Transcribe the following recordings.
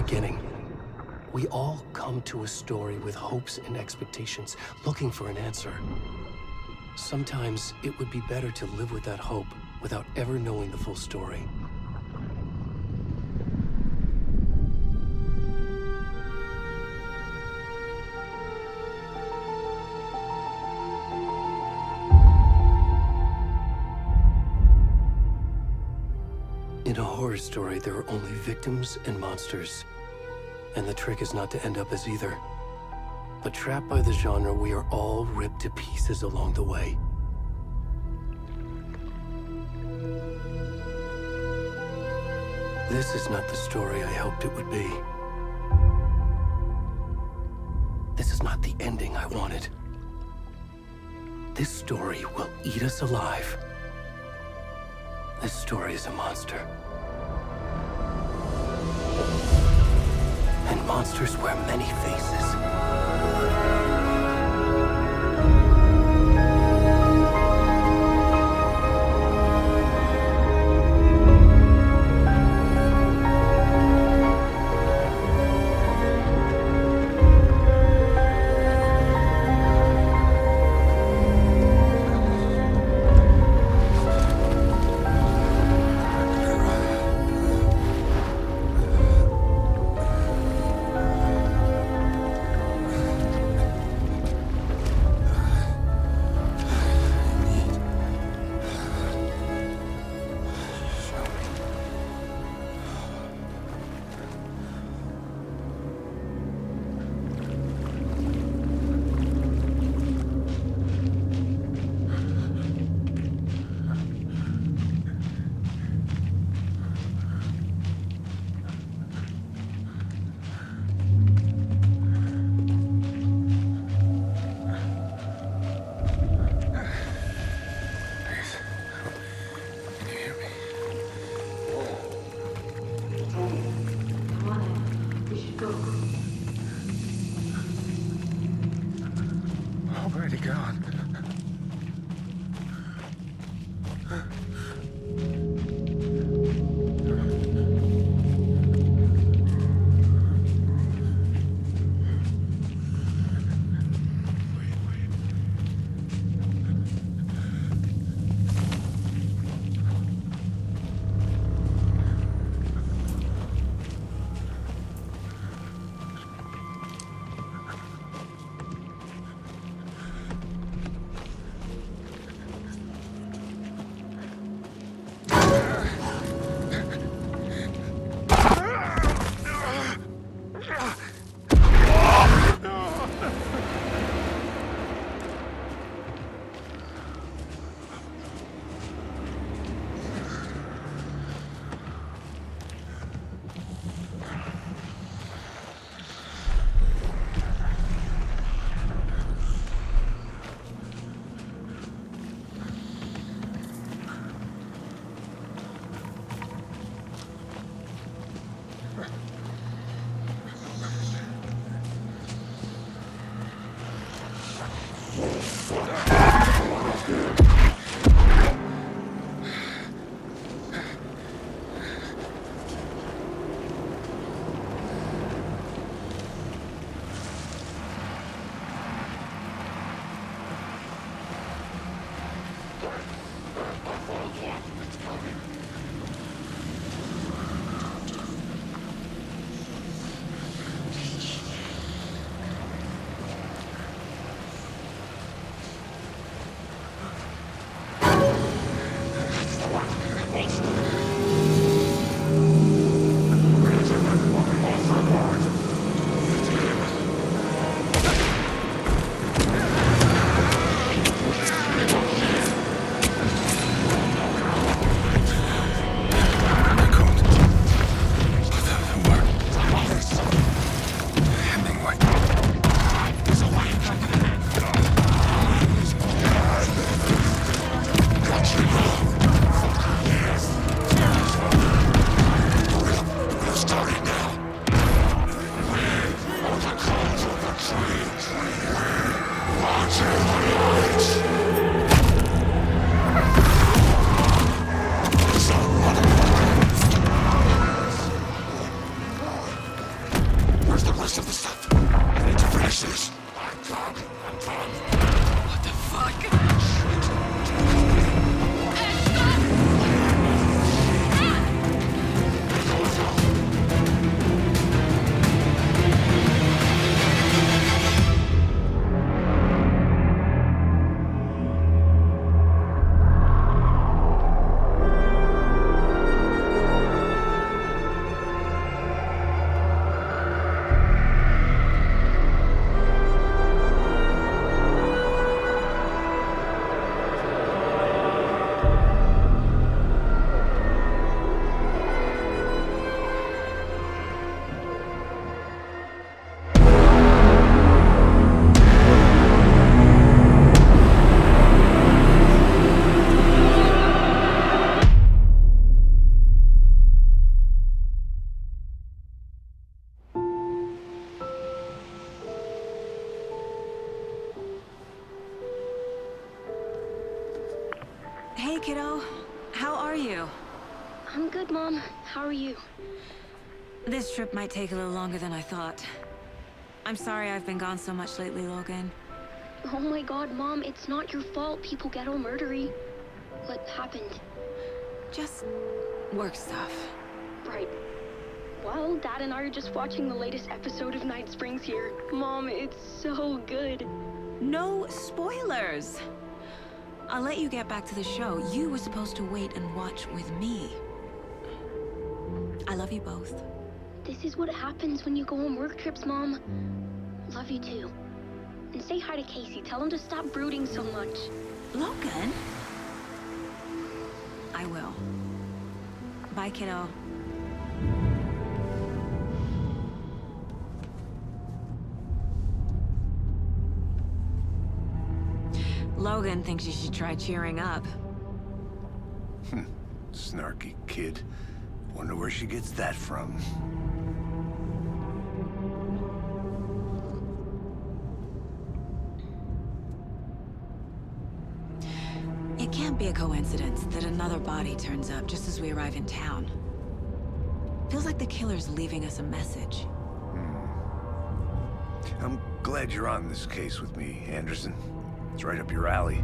beginning. We all come to a story with hopes and expectations, looking for an answer. Sometimes it would be better to live with that hope without ever knowing the full story. In a horror story, there are only victims and monsters. And the trick is not to end up as either. But trapped by the genre, we are all ripped to pieces along the way. This is not the story I hoped it would be. This is not the ending I wanted. This story will eat us alive. This story is a monster. And monsters wear many faces. Hey, kiddo. How are you? I'm good, Mom. How are you? This trip might take a little longer than I thought. I'm sorry I've been gone so much lately, Logan. Oh my god, Mom, it's not your fault people get all murdery. What happened? Just work stuff. Right. Well, Dad and I are just watching the latest episode of Night Springs here. Mom, it's so good. No spoilers! I'll let you get back to the show. You were supposed to wait and watch with me. I love you both. This is what happens when you go on work trips, Mom. Love you too. And say hi to Casey. Tell him to stop brooding so much. Logan? I will. Bye, kiddo. Logan thinks you should try cheering up. Snarky kid. Wonder where she gets that from. It can't be a coincidence that another body turns up just as we arrive in town. Feels like the killer's leaving us a message. I'm glad you're on this case with me, Anderson. It's right up your alley.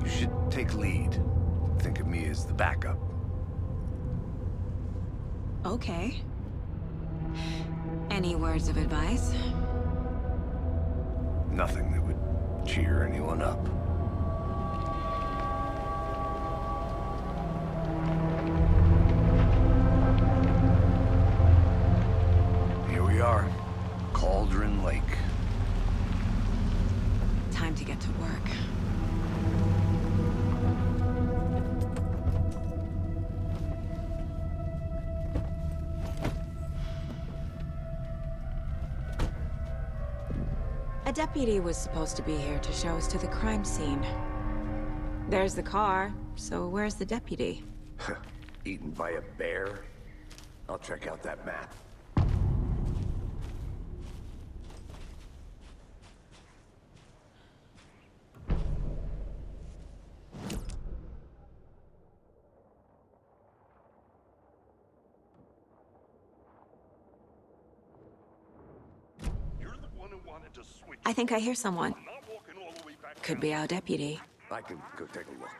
You should take lead. Think of me as the backup. Okay. Any words of advice? Nothing that would cheer anyone up. Here we are. Cauldron Lake. Time to get to work. A deputy was supposed to be here to show us to the crime scene. There's the car, so where's the deputy? Eaten by a bear? I'll check out that map. I think I hear someone. Could be our deputy. I can go take a look.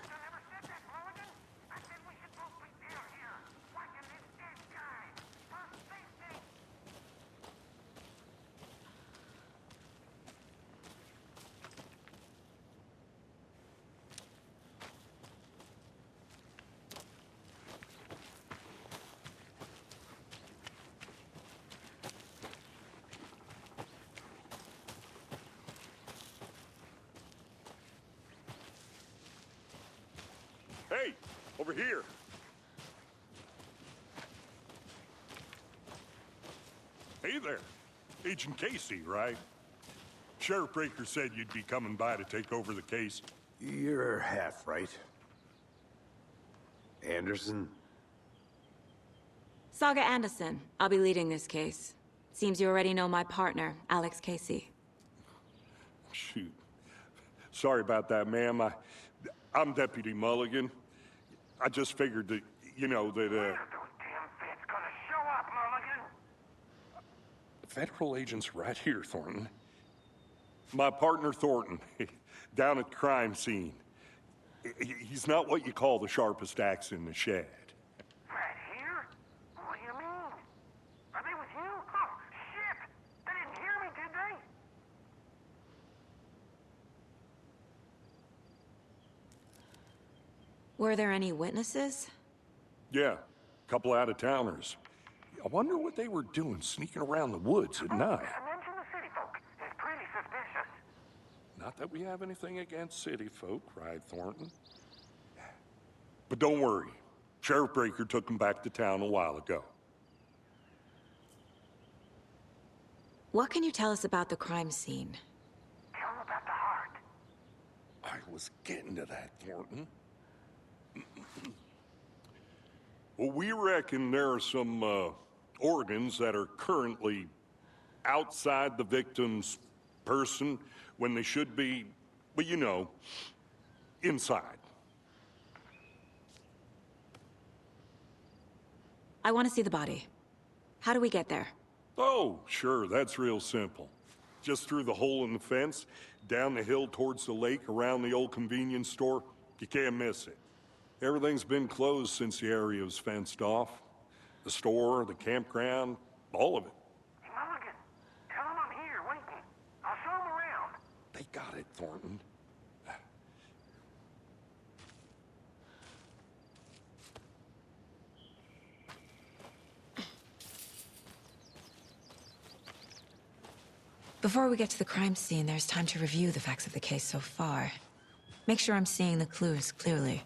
Hey, over here. Hey there. Agent Casey, right? Sheriff Breaker said you'd be coming by to take over the case. You're half right. Anderson? Saga Anderson. I'll be leading this case. Seems you already know my partner, Alex Casey. Shoot. Sorry about that, ma'am. I'm Deputy Mulligan. I just figured that, you know, that, When are those damn feds gonna show up, Mulligan? Federal agent's right here, Thornton. My partner, Thornton, down at the crime scene. He's not what you call the sharpest axe in the shed. Right here? What do you mean? Are they with you? Oh, shit! They didn't hear me, did they? Were there any witnesses? Yeah, a couple out-of-towners. I wonder what they were doing sneaking around the woods at night. Mention the city folk. It's pretty suspicious. Not that we have anything against city folk, right, Thornton? But don't worry. Sheriff Breaker took them back to town a while ago. What can you tell us about the crime scene? Tell them about the heart. I was getting to that, Thornton. Well, we reckon there are some organs that are currently outside the victim's person when they should be, well, you know, inside. I want to see the body. How do we get there? Oh, sure, that's real simple. Just through the hole in the fence, down the hill towards the lake, around the old convenience store. You can't miss it. Everything's been closed since the area was fenced off. The store, the campground, all of it. Mulligan, tell him I'm here waiting. I'll show him around. They got it, Thornton. Before we get to the crime scene, there's time to review the facts of the case so far. Make sure I'm seeing the clues clearly.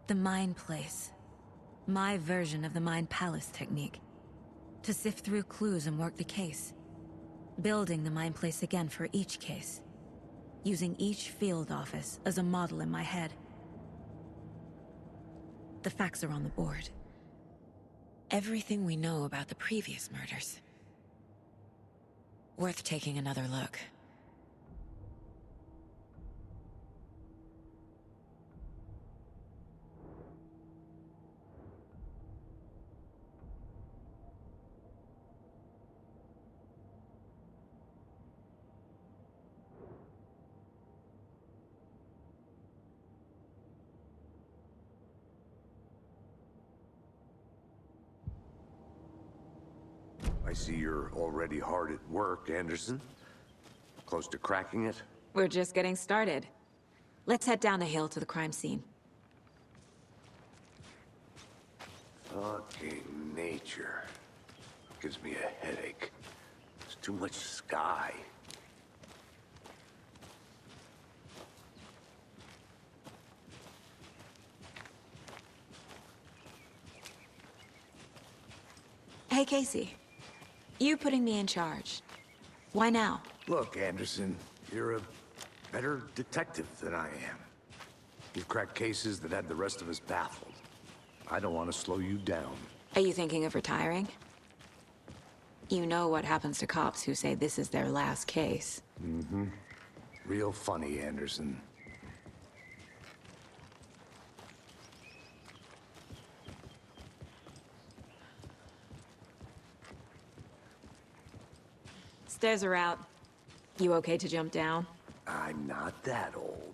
The Mind Place. My version of the Mind Palace technique. To sift through clues and work the case. Building the Mind Place again for each case. Using each field office as a model in my head. The facts are on the board. Everything we know about the previous murders. Worth taking another look. I see you're already hard at work, Anderson. Close to cracking it? We're just getting started. Let's head down the hill to the crime scene. Fucking nature. Gives me a headache. There's too much sky. Hey, Casey. You putting me in charge. Why now? Look, Anderson, you're a better detective than I am. You've cracked cases that had the rest of us baffled. I don't want to slow you down. Are you thinking of retiring? You know what happens to cops who say this is their last case. Mm-hmm. Real funny, Anderson. Stairs are out. You okay to jump down? I'm not that old.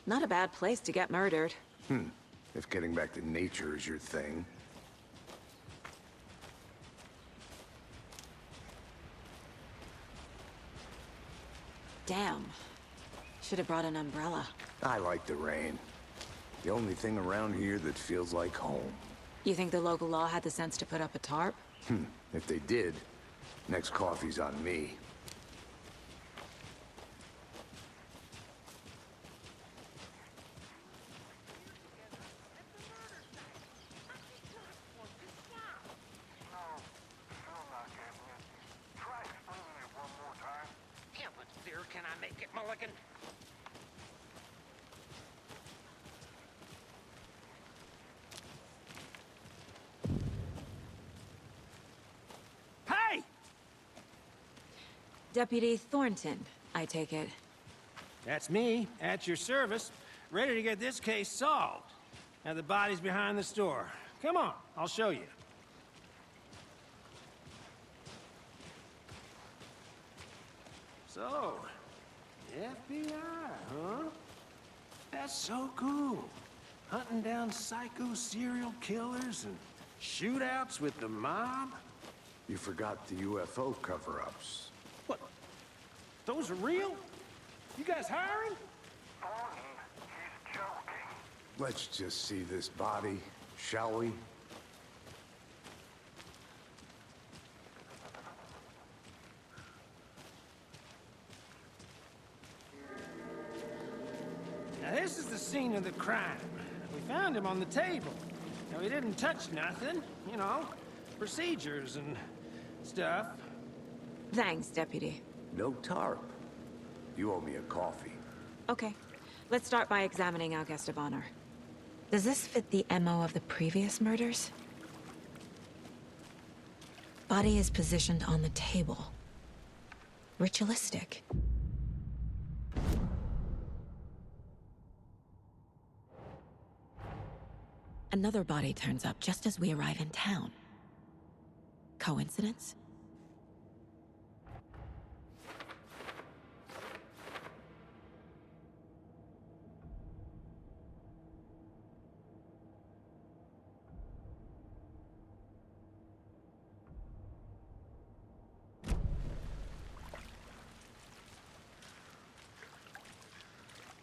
Not a bad place to get murdered. If getting back to nature is your thing. Damn. Should have brought an umbrella. I like the rain. The only thing around here that feels like home. You think the local law had the sense to put up a tarp? If they did, next coffee's on me. Can I make it, Mulligan? Hey! Deputy Thornton, I take it. That's me, at your service, ready to get this case solved. Now the body's behind the store. Come on, I'll show you. So, FBI, huh? That's so cool. Hunting down psycho serial killers and shootouts with the mob. You forgot the UFO cover-ups. What, Those are real? You guys hiring? Thornton, he's joking. Let's just see this body, shall we? Now this is the scene of the crime. We found him on the table. Now he didn't touch nothing, you know, procedures and stuff. Thanks, Deputy. No tarp. You owe me a coffee. Okay. Let's start by examining our guest of honor. Does this fit the MO of the previous murders? Body is positioned on the table. Ritualistic. Another body turns up just as we arrive in town. Coincidence?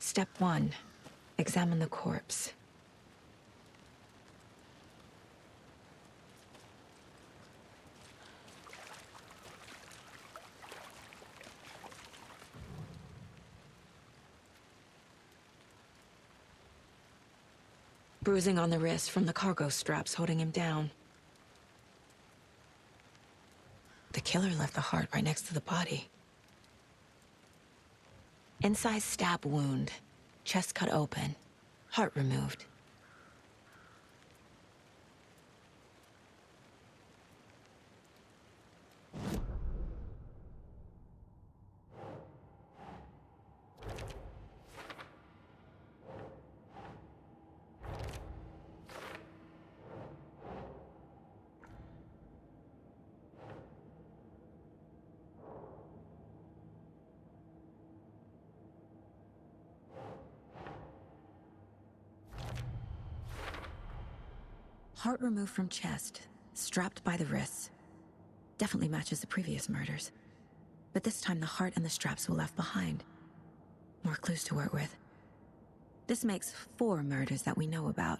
Step 1. Examine the corpse. Bruising on the wrist from the cargo straps holding him down. The killer left the heart right next to the body. Incised stab wound, chest cut open, heart removed. Heart removed from chest, strapped by the wrists. Definitely matches the previous murders. But this time the heart and the straps were left behind. More clues to work with. This makes 4 murders that we know about.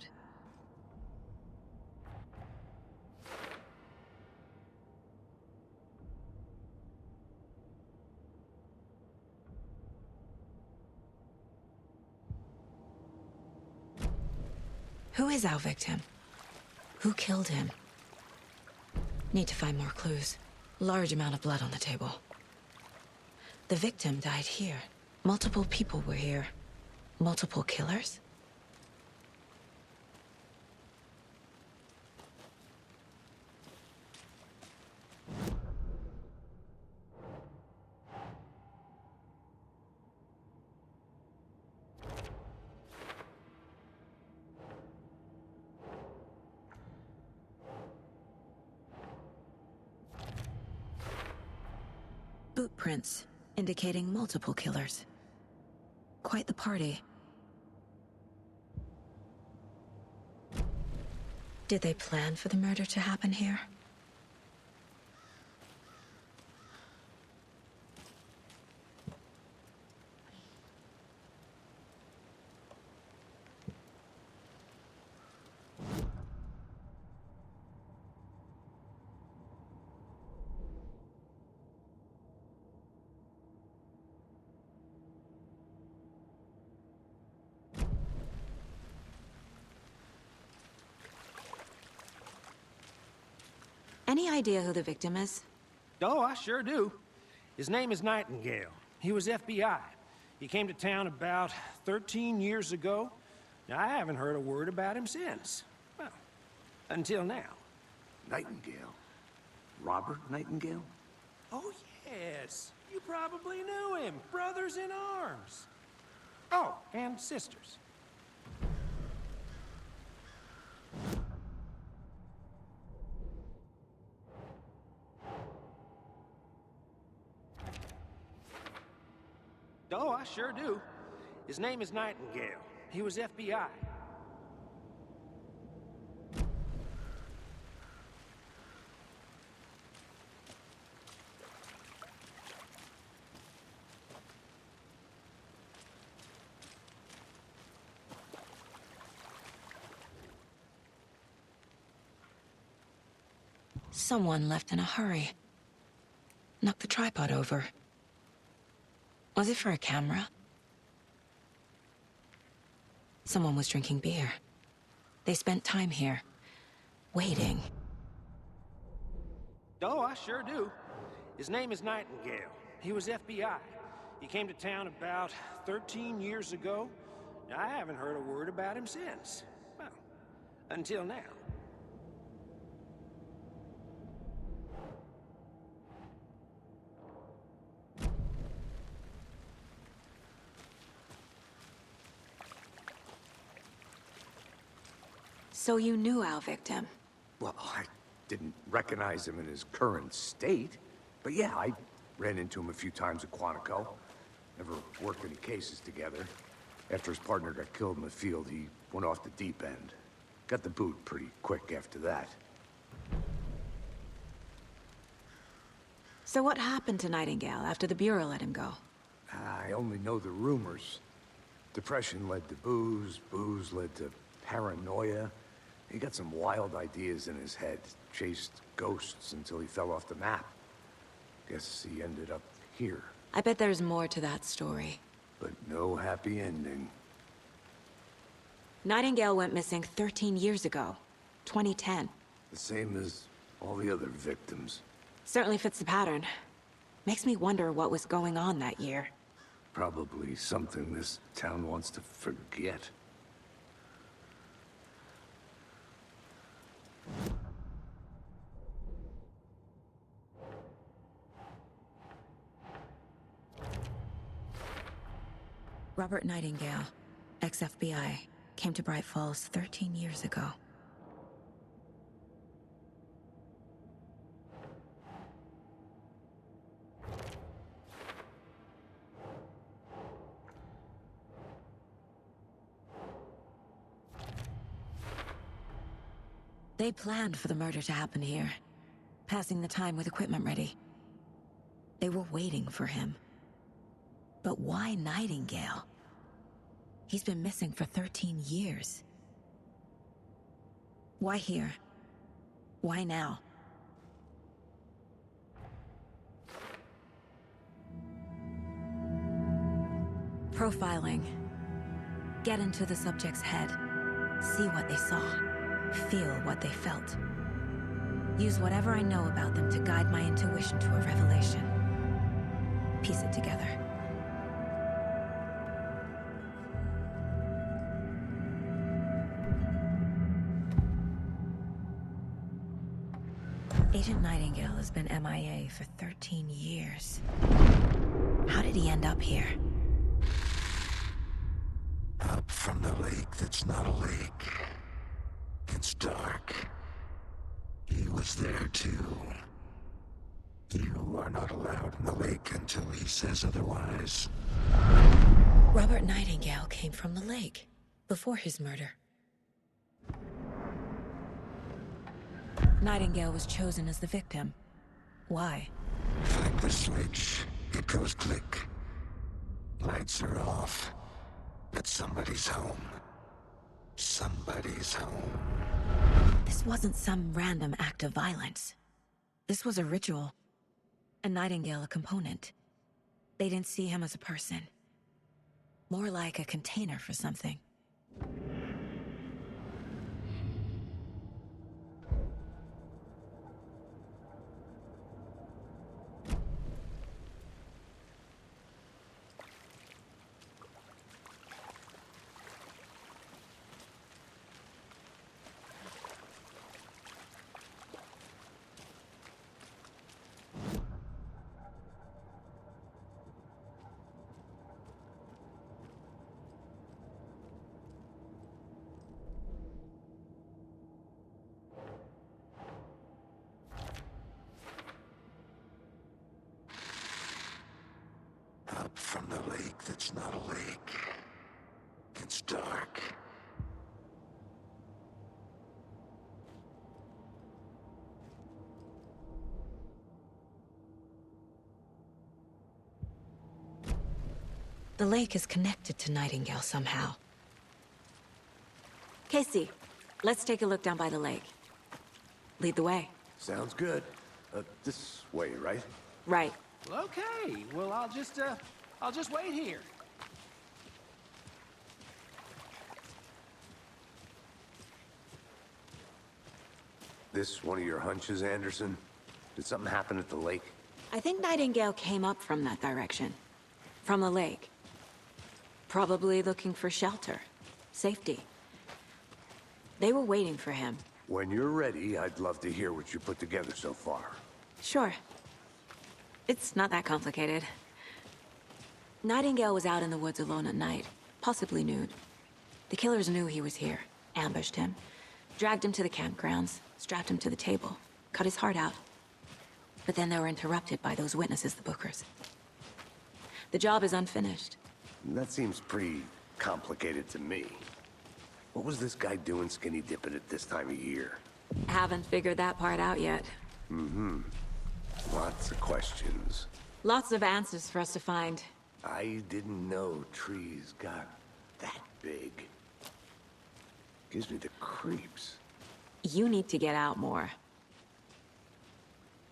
Who is our victim? Who killed him? Need to find more clues. Large amount of blood on the table. The victim died here. Multiple people were here. Multiple killers? Boot prints, indicating multiple killers. Quite the party. Did they plan for the murder to happen here? Any idea who the victim is? Oh, I sure do. His name is Nightingale. He was FBI. He came to town about 13 years ago. Now, I haven't heard a word about him since. Well, until now. Nightingale? Robert Nightingale? Oh, yes. You probably knew him. Brothers in arms. Oh, and sisters. Oh, I sure do. His name is Nightingale. He was FBI. Someone left in a hurry. Knocked the tripod over. Was it for a camera? Someone was drinking beer. They spent time here, waiting. Oh, I sure do. His name is Nightingale. He was FBI. He came to town about 13 years ago. I haven't heard a word about him since. Well, until now. So you knew our victim? Well, I didn't recognize him in his current state. But yeah, I ran into him a few times at Quantico. Never worked any cases together. After his partner got killed in the field, he went off the deep end. Got the boot pretty quick after that. So what happened to Nightingale after the Bureau let him go? I only know the rumors. Depression led to booze, booze led to paranoia. He got some wild ideas in his head, chased ghosts until he fell off the map. Guess he ended up here. I bet there's more to that story. But no happy ending. Nightingale went missing 13 years ago, 2010. The same as all the other victims. Certainly fits the pattern. Makes me wonder what was going on that year. Probably something this town wants to forget. Robert Nightingale, ex-FBI, came to Bright Falls 13 years ago. They planned for the murder to happen here, passing the time with equipment ready. They were waiting for him. But why Nightingale? He's been missing for 13 years. Why here? Why now? Profiling. Get into the subject's head. See what they saw. Feel what they felt. Use whatever I know about them to guide my intuition to a revelation. Piece it together. Agent Nightingale has been MIA for 13 years. How did he end up here? Up from the lake that's not a lake. It's dark. He was there too. You are not allowed in the lake until he says otherwise. Robert Nightingale came from the lake, before his murder. Nightingale was chosen as the victim. Why? Flick the switch, it goes click. Lights are off, but somebody's home. Somebody's home. This wasn't some random act of violence. This was a ritual. And Nightingale a component. They didn't see him as a person. More like a container for something. Up from the lake that's not a lake. It's dark. The lake is connected to Nightingale somehow. Casey, let's take a look down by the lake. Lead the way. Sounds good. This way, right? Right. Well, okay. Well, I'll just wait here. This one of your hunches, Anderson? Did something happen at the lake? I think Nightingale came up from that direction. From the lake. Probably looking for shelter. Safety. They were waiting for him. When you're ready, I'd love to hear what you put together so far. Sure. It's not that complicated. Nightingale was out in the woods alone at night, possibly nude. The killers knew he was here, ambushed him, dragged him to the campgrounds, strapped him to the table, cut his heart out. But then they were interrupted by those witnesses, the Bookers. The job is unfinished. That seems pretty complicated to me. What was this guy doing skinny dipping at this time of year? Haven't figured that part out yet. Mm-hmm. Lots of questions. Lots of answers for us to find. I didn't know trees got that big. Gives me the creeps. You need to get out more.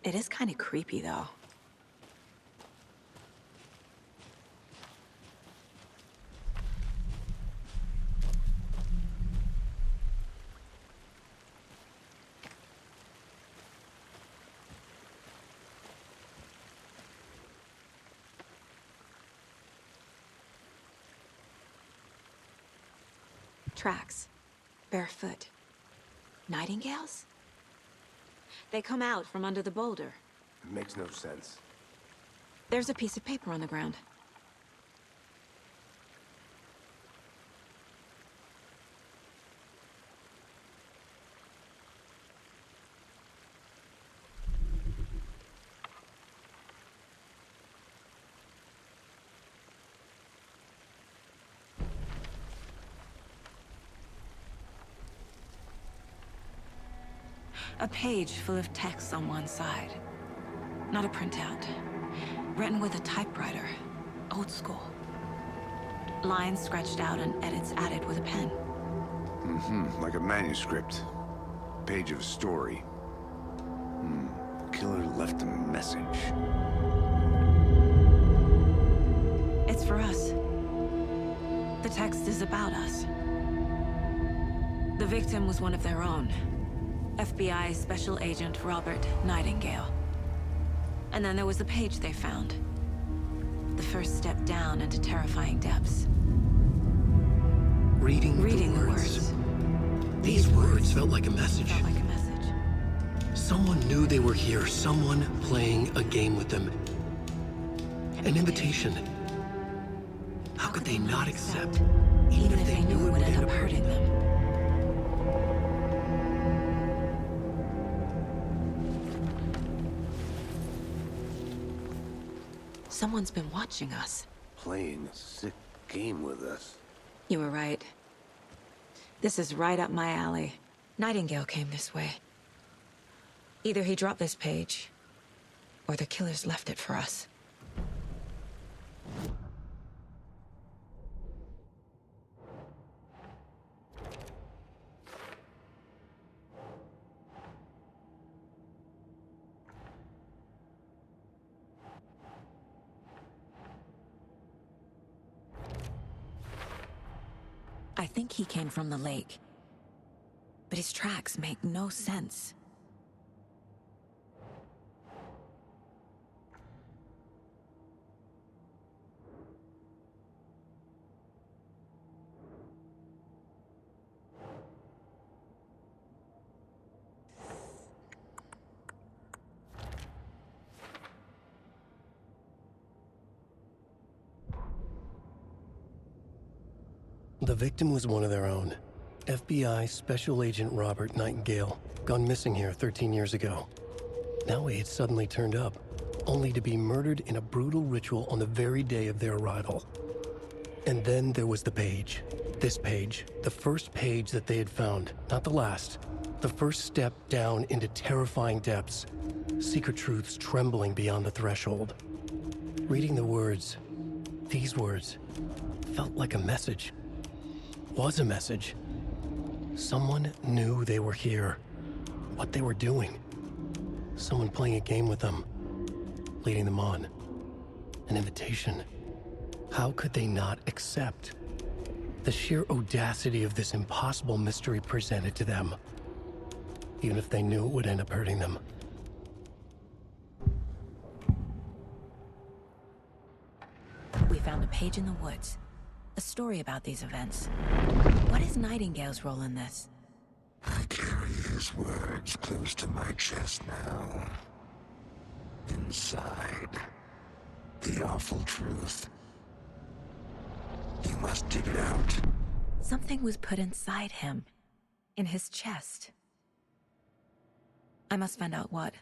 It is kind of creepy, though. Tracks. Barefoot. Nightingales? They come out from under the boulder. It makes no sense. There's a piece of paper on the ground. A page full of text on one side. Not a printout. Written with a typewriter. Old school. Lines scratched out and edits added with a pen. Mm-hmm. Like a manuscript. Page of a story. Killer left a message. It's for us. The text is about us. The victim was one of their own. FBI Special Agent Robert Nightingale. And then there was the page they found. The first step down into terrifying depths. Reading the words. These words felt like a message. Felt like a message. Someone knew they were here, someone playing a game with them. An invitation. How could they not accept, even if they knew it would end up hurting them? Someone's been watching us. Playing a sick game with us. You were right. This is right up my alley. Nightingale came this way. Either he dropped this page, or the killers left it for us. I think he came from the lake. But his tracks make no sense. The victim was one of their own. FBI Special Agent Robert Nightingale, gone missing here 13 years ago. Now he had suddenly turned up, only to be murdered in a brutal ritual on the very day of their arrival. And then there was the page. This page, the first page that they had found, not the last. The first step down into terrifying depths. Secret truths trembling beyond the threshold. Reading the words, these words, felt like a message. Was a message. Someone knew they were here, what they were doing. Someone playing a game with them, leading them on. An invitation. How could they not accept? The sheer audacity of this impossible mystery presented to them, even if they knew it would end up hurting them. We found a page in the woods. A story about these events. What is Nightingale's role in this? I carry his words close to my chest now. Inside, the awful truth. You must dig it out. Something was put inside him. In his chest. I must find out what.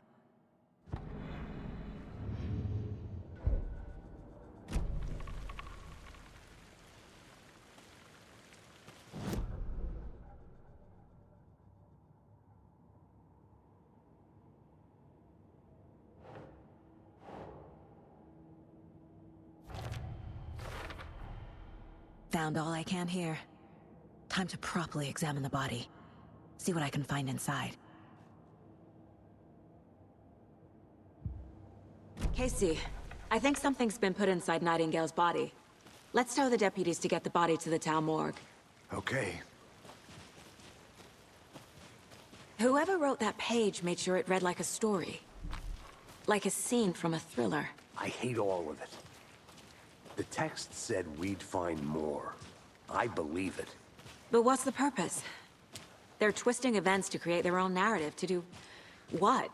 Found all I can here. Time to properly examine the body. See what I can find inside. Casey, I think something's been put inside Nightingale's body. Let's tell the deputies to get the body to the town morgue. Okay. Whoever wrote that page made sure it read like a story. Like a scene from a thriller. I hate all of it. The text said we'd find more. I believe it. But what's the purpose? They're twisting events to create their own narrative. To do what?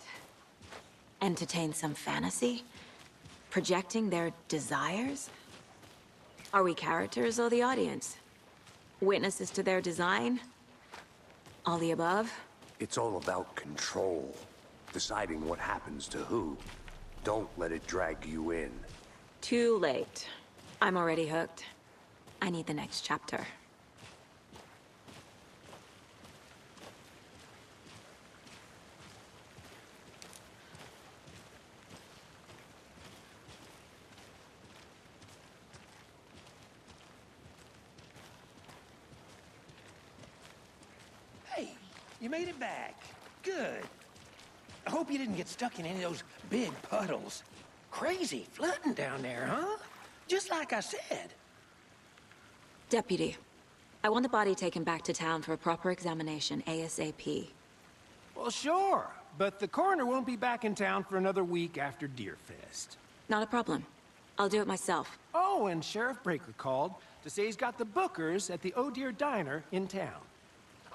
Entertain some fantasy? Projecting their desires? Are we characters or the audience? Witnesses to their design? All the above? It's all about control. Deciding what happens to who. Don't let it drag you in. Too late. I'm already hooked. I need the next chapter. Hey, you made it back. Good. I hope you didn't get stuck in any of those big puddles. Crazy flooding down there, huh? Just like I said. Deputy, I want the body taken back to town for a proper examination, ASAP. Well, sure, but the coroner won't be back in town for another week after Deerfest. Not a problem. I'll do it myself. Oh, and Sheriff Breaker called to say he's got the bookers at the Oh Dear Diner in town.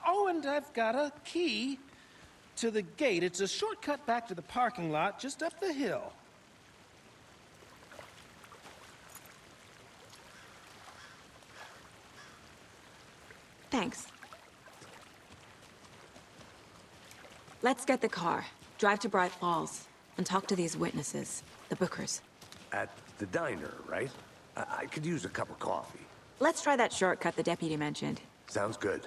Oh, and I've got a key to the gate. It's a shortcut back to the parking lot just up the hill. Thanks. Let's get the car, drive to Bright Falls, and talk to these witnesses, the bookers. At the diner, right? I could use a cup of coffee. Let's try that shortcut the deputy mentioned. Sounds good.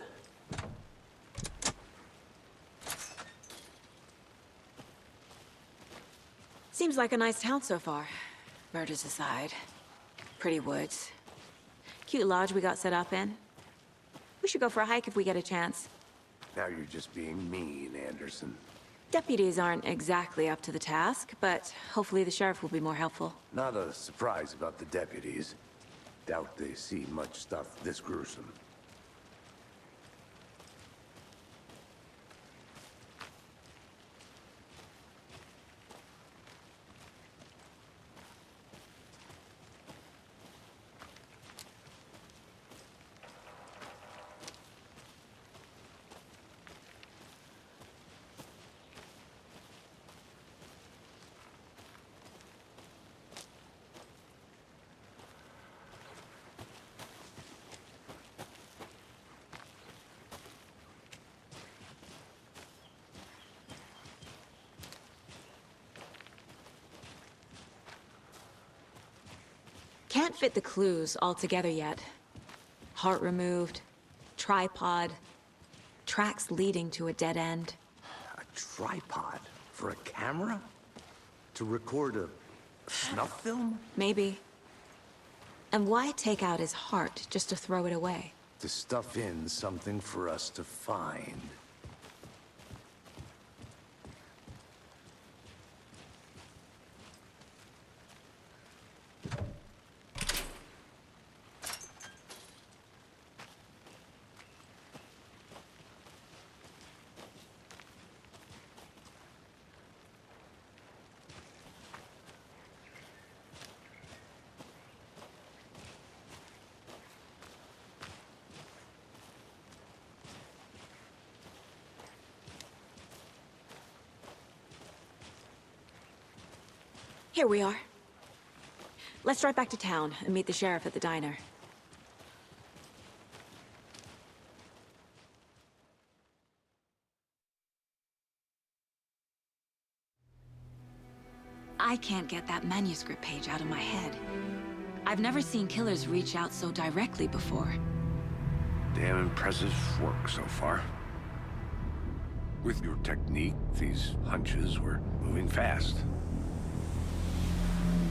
Seems like a nice town so far. Murders aside. Pretty woods. Cute lodge we got set up in. We should go for a hike if we get a chance. Now you're just being mean, Anderson. Deputies aren't exactly up to the task, but hopefully the sheriff will be more helpful. Not a surprise about the deputies. Doubt they see much stuff this gruesome. Can't fit the clues all together yet. Heart removed, tripod, tracks leading to a dead end. A tripod? For a camera? To record a snuff film? Maybe. And why take out his heart just to throw it away? To stuff in something for us to find. Here we are. Let's drive back to town and meet the sheriff at the diner. I can't get that manuscript page out of my head. I've never seen killers reach out so directly before. Damn impressive work so far. With your technique, these hunches were moving fast.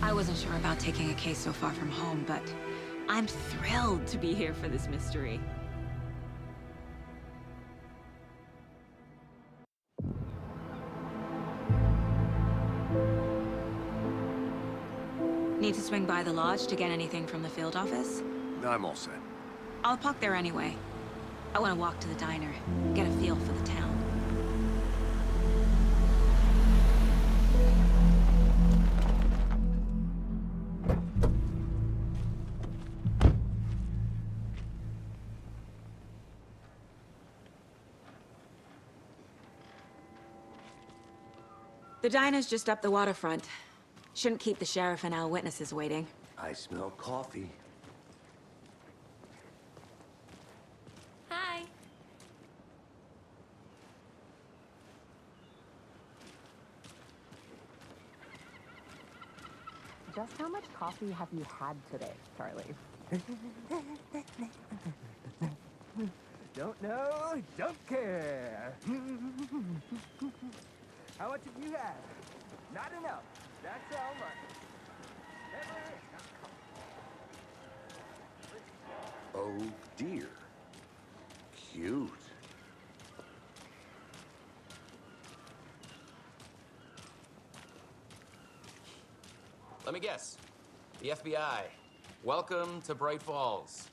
I wasn't sure about taking a case so far from home, but I'm thrilled to be here for this mystery. Need to swing by the lodge to get anything from the field office? I'm all set. I'll park there anyway. I want to walk to the diner, get a feel for the town. The diner's just up the waterfront. Shouldn't keep the sheriff and our witnesses waiting. I smell coffee. Hi. Just how much coffee have you had today, Charlie? Don't know, don't care. How much have you had? Not enough. That's how much. Oh dear. Cute. Let me guess. The FBI. Welcome to Bright Falls.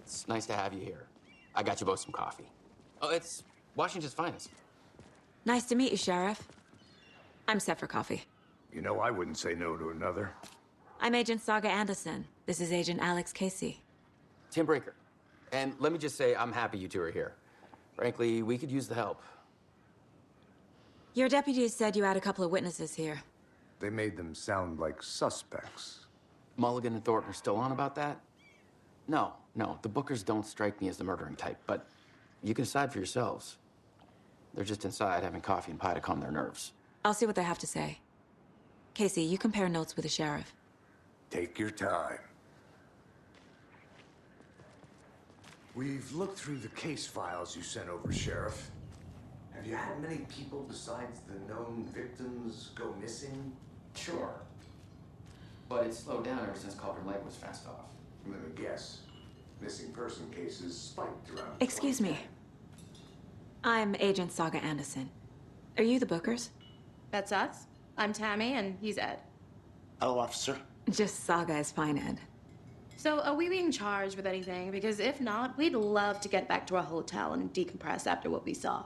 It's nice to have you here. I got you both some coffee. Oh, it's Washington's finest. Nice to meet you, Sheriff. I'm set for coffee. You know, I wouldn't say no to another. I'm Agent Saga Anderson. This is Agent Alex Casey. Tim Brinker. And let me just say, I'm happy you two are here. Frankly, we could use the help. Your deputies said you had a couple of witnesses here. They made them sound like suspects. Mulligan and Thornton are still on about that? No, the Bookers don't strike me as the murdering type, but you can decide for yourselves. They're just inside having coffee and pie to calm their nerves. I'll see what they have to say. Casey, you compare notes with the sheriff. Take your time. We've looked through the case files you sent over, Sheriff. Have you had many people besides the known victims go missing? Sure. But it's slowed down ever since Culver Lake was fenced off. Let me guess. Missing person cases spiked around. Excuse me. I'm Agent Saga Anderson. Are you the Bookers? That's us. I'm Tammy, and he's Ed. Hello, officer. Just Saga is fine, Ed. So, are we being charged with anything? Because if not, we'd love to get back to our hotel and decompress after what we saw.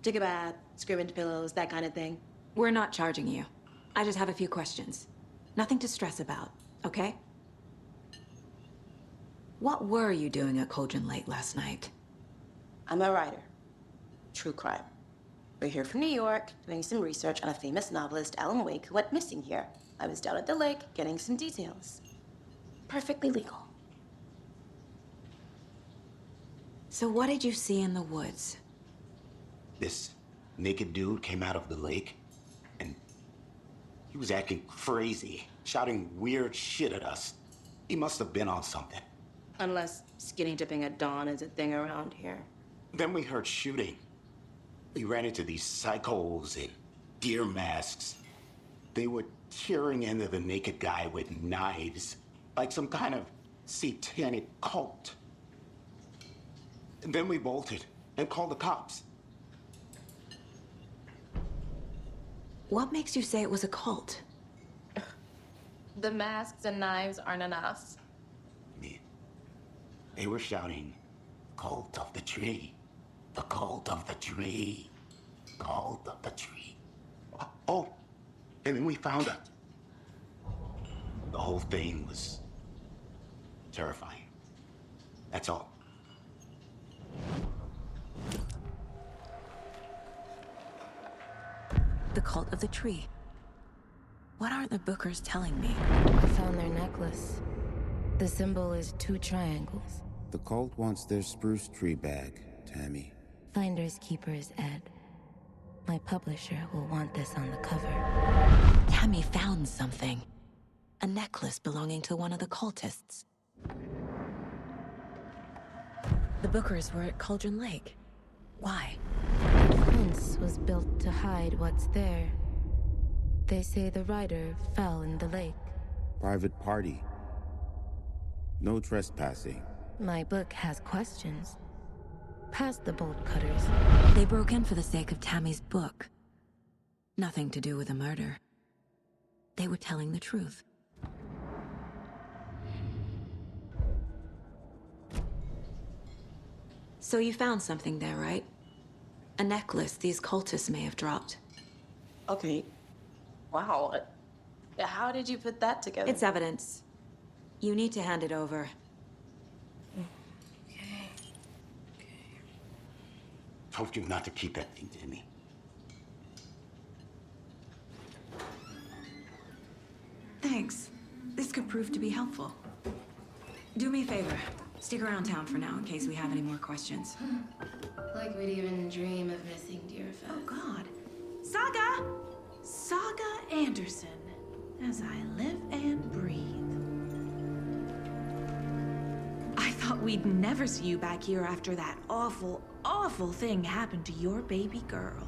Take a bath, scream into pillows, that kind of thing. We're not charging you. I just have a few questions. Nothing to stress about, okay? What were you doing at Cauldron Lake last night? I'm a writer. True crime. We're here from New York, doing some research on a famous novelist, Alan Wake, who went missing here. I was down at the lake, getting some details. Perfectly legal. So what did you see in the woods? This naked dude came out of the lake, and he was acting crazy, shouting weird shit at us. He must have been on something. Unless skinny dipping at dawn is a thing around here. Then we heard shooting. We ran into these psychos in deer masks. They were tearing into the naked guy with knives, like some kind of satanic cult. And then we bolted and called the cops. What makes you say it was a cult? The masks and knives aren't enough. They were shouting, "Cult of the tree, the cult of the tree, cult of the tree." Oh, and then we found it. The whole thing was terrifying. That's all. The cult of the tree. What aren't the Bookers telling me? I found their necklace. The symbol is 2 triangles. The cult wants their spruce tree back, Tammy. Finders keepers, Ed. My publisher will want this on the cover. Tammy found something. A necklace belonging to one of the cultists. The Bookers were at Cauldron Lake. Why? The fence was built to hide what's there. They say the rider fell in the lake. Private party. No trespassing. My book has questions. Past the bolt cutters. They broke in for the sake of Tammy's book. Nothing to do with the murder. They were telling the truth. So you found something there, right? A necklace these cultists may have dropped. Okay. Wow. How did you put that together? It's evidence. You need to hand it over. Told you not to keep that thing, Timmy. Thanks. This could prove to be helpful. Do me a favor. Stick around town for now in case we have any more questions. Like we'd even dream of missing dear Fez. Oh, God. Saga! Saga Anderson. As I live and breathe. I thought we'd never see you back here after that awful, awful thing happened to your baby girl.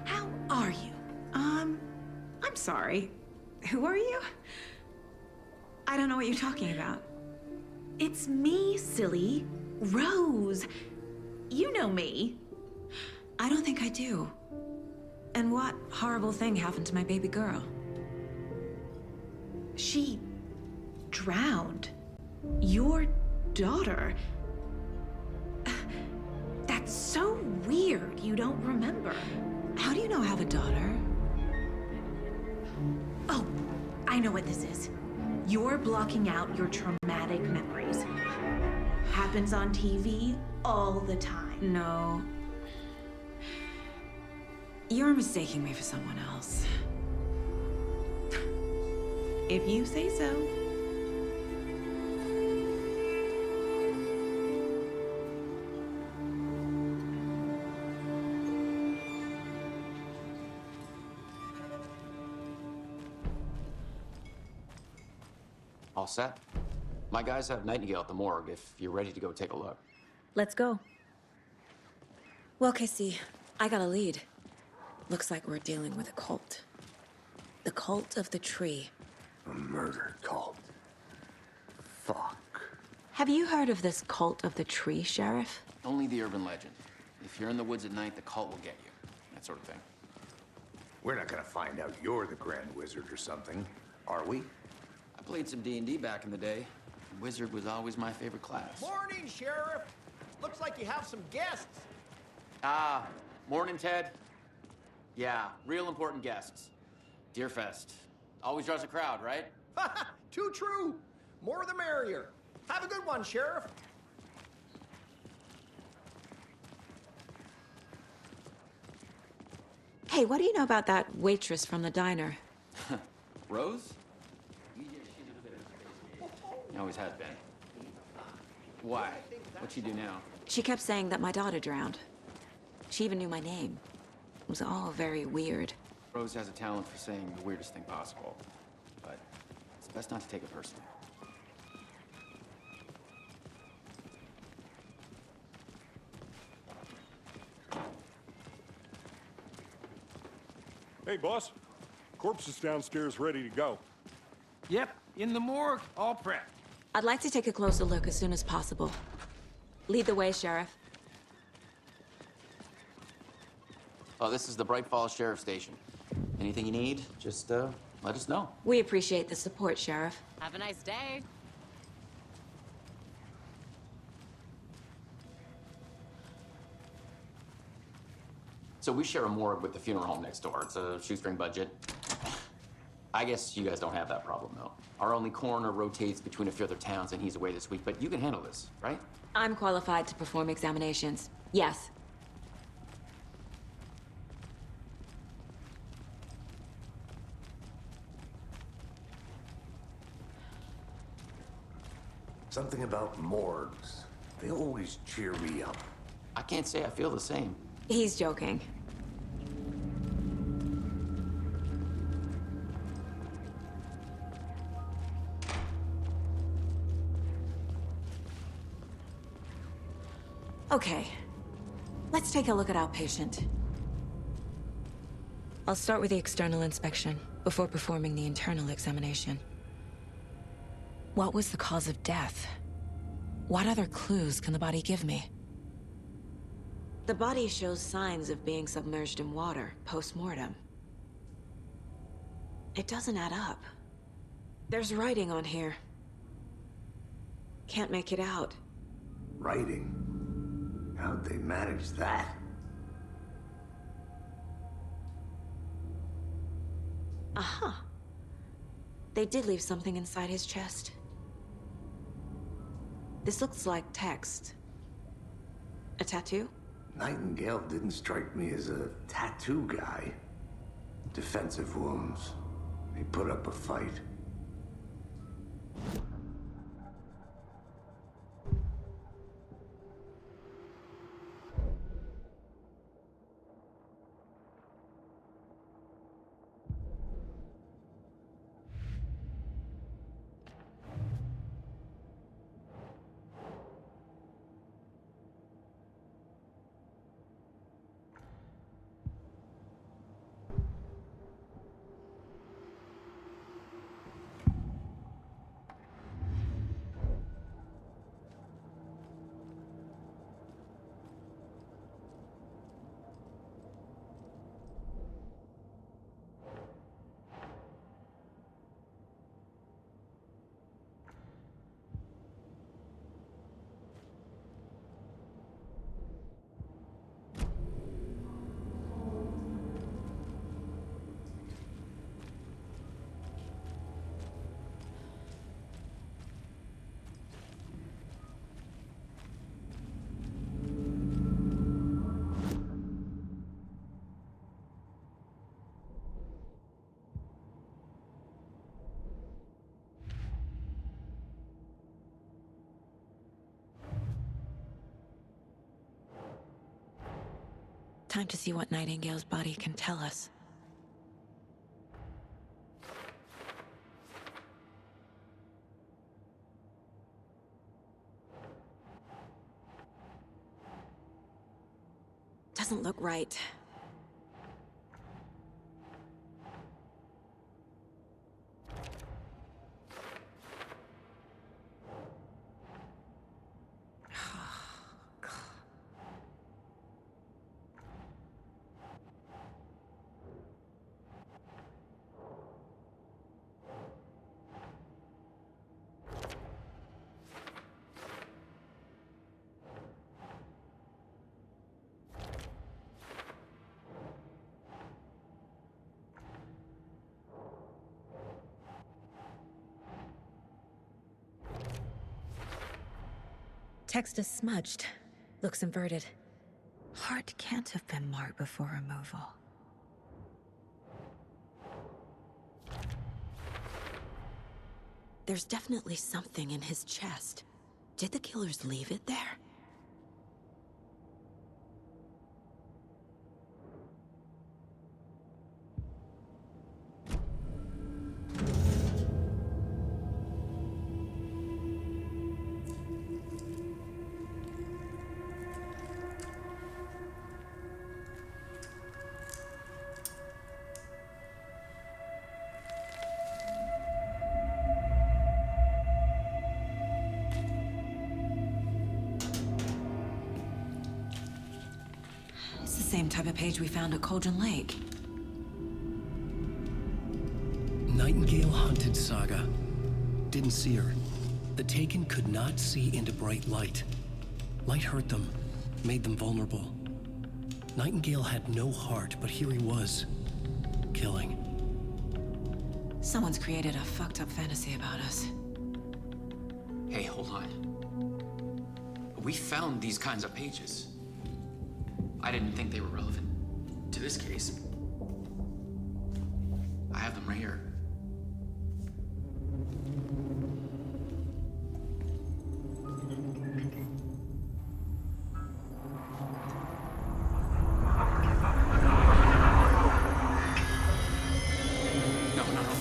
How are you? I'm sorry. Who are you? I don't know what you're talking about. It's me, silly. Rose. You know me. I don't think I do. And what horrible thing happened to my baby girl? She drowned. Your daughter. That's so weird you don't remember. How do you know I have a daughter? Oh, I know what this is. You're blocking out your traumatic memories. Happens on TV all the time. No. You're mistaking me for someone else. If you say so. All set? My guys have Nightingale at the morgue if you're ready to go take a look. Let's go. Well, Casey, I got a lead. Looks like we're dealing with a cult. The cult of the tree. A murder cult. Fuck. Have you heard of this cult of the tree, Sheriff? Only the urban legend. If you're in the woods at night, the cult will get you. That sort of thing. We're not gonna find out you're the Grand Wizard or something, are we? I played some D&D back in the day. Wizard was always my favorite class. Morning, Sheriff. Looks like you have some guests. Morning, Ted. Yeah, real important guests. Deerfest. Always draws a crowd, right? Too true. More the merrier. Have a good one, Sheriff. Hey, what do you know about that waitress from the diner? Rose? Always has been. Why? What'd she do now? She kept saying that my daughter drowned. She even knew my name. It was all very weird. Rose has a talent for saying the weirdest thing possible. But it's best not to take it personally. Hey, boss. Corpse is downstairs ready to go. Yep, in the morgue, all prepped. I'd like to take a closer look as soon as possible. Lead the way, Sheriff. Oh, this is the Bright Falls Sheriff Station. Anything you need, just let us know. We appreciate the support, Sheriff. Have a nice day. So we share a morgue with the funeral home next door. It's a shoestring budget. I guess you guys don't have that problem, though. Our only coroner rotates between a few other towns, and he's away this week, but you can handle this, right? I'm qualified to perform examinations. Yes. Something about morgues. They always cheer me up. I can't say I feel the same. He's joking. Okay, let's take a look at our patient. I'll start with the external inspection before performing the internal examination. What was the cause of death? What other clues can the body give me? The body shows signs of being submerged in water post-mortem. It doesn't add up. There's writing on here. Can't make it out. Writing? How'd they manage that? Aha. They did leave something inside his chest. This looks like text. A tattoo? Nightingale didn't strike me as a tattoo guy. Defensive wounds. He put up a fight. Time to see what Nightingale's body can tell us. Doesn't look right. Text is smudged. Looks inverted. Heart can't have been marked before removal. There's definitely something in his chest. Did the killers leave it there? Same type of page we found at Cauldron Lake. Nightingale hunted Saga. Didn't see her. The Taken could not see into bright light. Light hurt them, made them vulnerable. Nightingale had no heart, but here he was, killing. Someone's created a fucked up fantasy about us. Hey, hold on. We found these kinds of pages. I didn't think they were relevant to this case. I have them right here.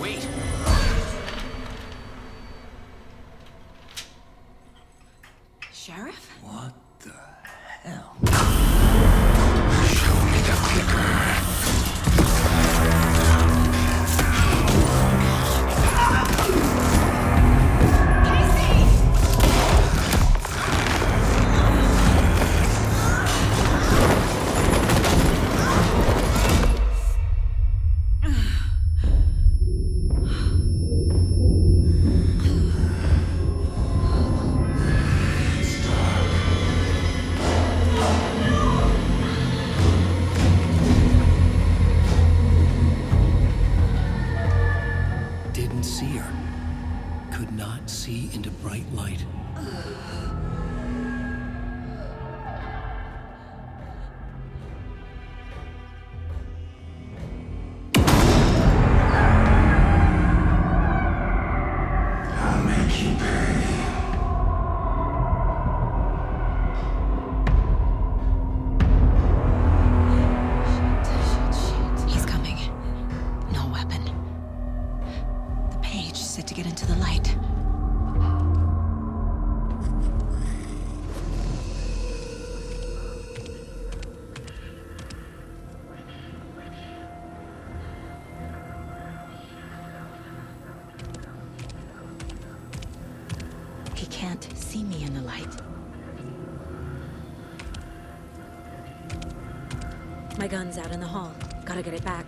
Wait! Sheriff? What the hell? Show me the clicker. Didn't see her. Could not see into bright light. I'll make you pay. He's coming. No weapon. The page set to get into the light. He can't see me in the light. My gun's out in the hall. Gotta get it back.